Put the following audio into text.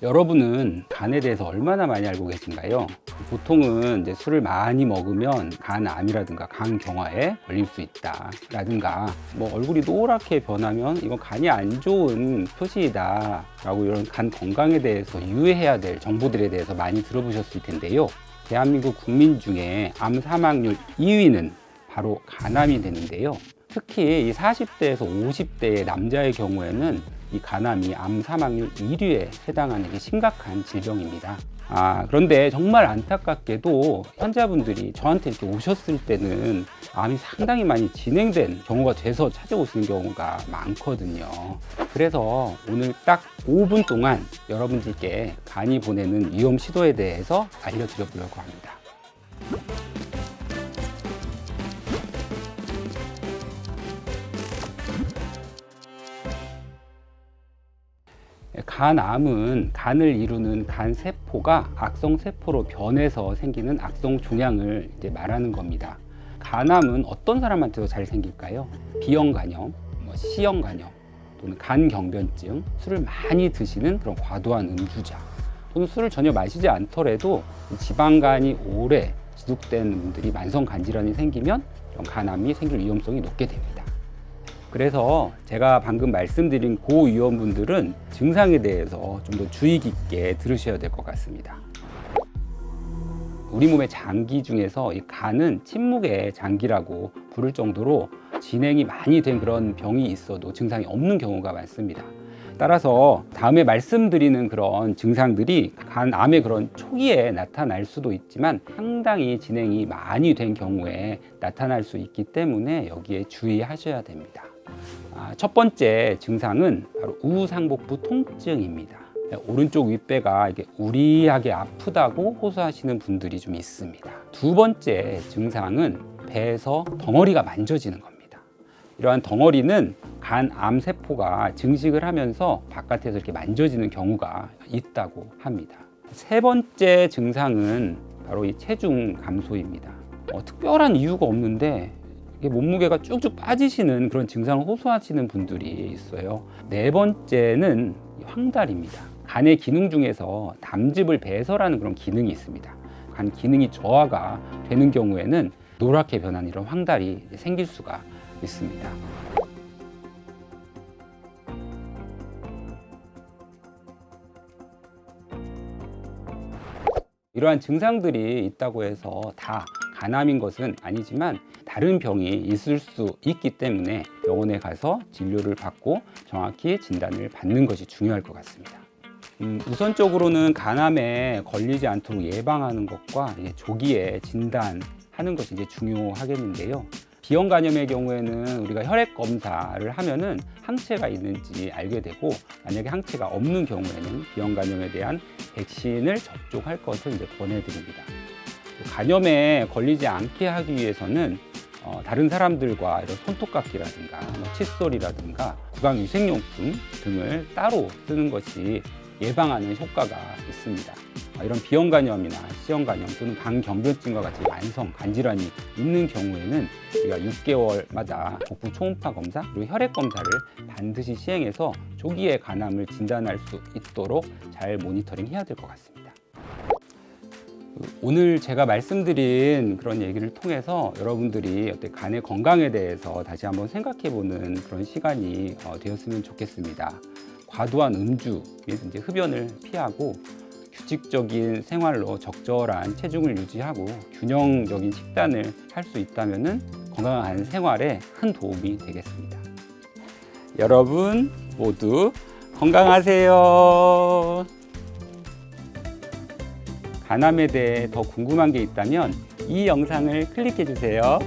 여러분은 간에 대해서 얼마나 많이 알고 계신가요? 보통은 이제 술을 많이 먹으면 간암이라든가 간경화에 걸릴 수 있다 라든가 뭐 얼굴이 노랗게 변하면 이건 간이 안 좋은 표시이다 라고 이런 간 건강에 대해서 유의해야 될 정보들에 대해서 많이 들어보셨을 텐데요. 대한민국 국민 중에 암 사망률 2위는 바로 간암이 되는데요. 특히 이 40대에서 50대의 남자의 경우에는 이 간암이 암 사망률 1위에 해당하는 게 심각한 질병입니다. 그런데 정말 안타깝게도 환자분들이 저한테 이렇게 오셨을 때는 암이 상당히 많이 진행된 경우가 돼서 찾아오시는 경우가 많거든요. 그래서 오늘 딱 5분 동안 여러분들께 간이 보내는 위험 시도에 대해서 알려드려 보려고 합니다. 간암은 간을 이루는 간세포가 악성세포로 변해서 생기는 악성종양을 이제 말하는 겁니다. 간암은 어떤 사람한테도 잘 생길까요? B형간염, C형간염, 또는 간경변증, 술을 많이 드시는 그런 과도한 음주자, 또는 술을 전혀 마시지 않더라도 지방간이 오래 지속된 분들이 만성간질환이 생기면 이런 간암이 생길 위험성이 높게 됩니다. 그래서 제가 방금 말씀드린 고위험분들은 증상에 대해서 좀 더 주의 깊게 들으셔야 될 것 같습니다. 우리 몸의 장기 중에서 이 간은 침묵의 장기라고 부를 정도로 진행이 많이 된 그런 병이 있어도 증상이 없는 경우가 많습니다. 따라서 다음에 말씀드리는 그런 증상들이 간암의 그런 초기에 나타날 수도 있지만 상당히 진행이 많이 된 경우에 나타날 수 있기 때문에 여기에 주의하셔야 됩니다. 첫 번째 증상은 바로 우상복부 통증입니다. 오른쪽 윗배가 이게 우리하게 아프다고 호소하시는 분들이 좀 있습니다. 두 번째 증상은 배에서 덩어리가 만져지는 겁니다. 이러한 덩어리는 간암세포가 증식을 하면서 바깥에서 이렇게 만져지는 경우가 있다고 합니다. 세 번째 증상은 바로 이 체중 감소입니다. 특별한 이유가 없는데 몸무게가 쭉쭉 빠지시는 그런 증상을 호소하시는 분들이 있어요. 네 번째는 황달입니다. 간의 기능 중에서 담즙을 배설하는 그런 기능이 있습니다. 간 기능이 저하가 되는 경우에는 노랗게 변한 이런 황달이 생길 수가 있습니다. 이러한 증상들이 있다고 해서 다 간암인 것은 아니지만 다른 병이 있을 수 있기 때문에 병원에 가서 진료를 받고 정확히 진단을 받는 것이 중요할 것 같습니다. 우선적으로는 간암에 걸리지 않도록 예방하는 것과 조기에 진단하는 것이 이제 중요하겠는데요. B형 간염의 경우에는 우리가 혈액 검사를 하면은 항체가 있는지 알게 되고, 만약에 항체가 없는 경우에는 B형 간염에 대한 백신을 접종할 것을 이제 권해드립니다. 간염에 걸리지 않게 하기 위해서는 다른 사람들과 이런 손톱깎이라든가 칫솔이라든가 구강위생용품 등을 따로 쓰는 것이 예방하는 효과가 있습니다. 이런 B형 간염이나 C형 간염 또는 간경변증과 같이 만성 간질환이 있는 경우에는 우리가 6개월마다 복부 초음파 검사 그리고 혈액 검사를 반드시 시행해서 조기에 간암을 진단할 수 있도록 잘 모니터링 해야 될 것 같습니다. 오늘 제가 말씀드린 그런 얘기를 통해서 여러분들이 간의 건강에 대해서 다시 한번 생각해보는 그런 시간이 되었으면 좋겠습니다. 과도한 음주, 이제 흡연을 피하고 규칙적인 생활로 적절한 체중을 유지하고 균형적인 식단을 할 수 있다면 건강한 생활에 큰 도움이 되겠습니다. 여러분 모두 건강하세요. 간암에 대해 더 궁금한 게 있다면 이 영상을 클릭해 주세요.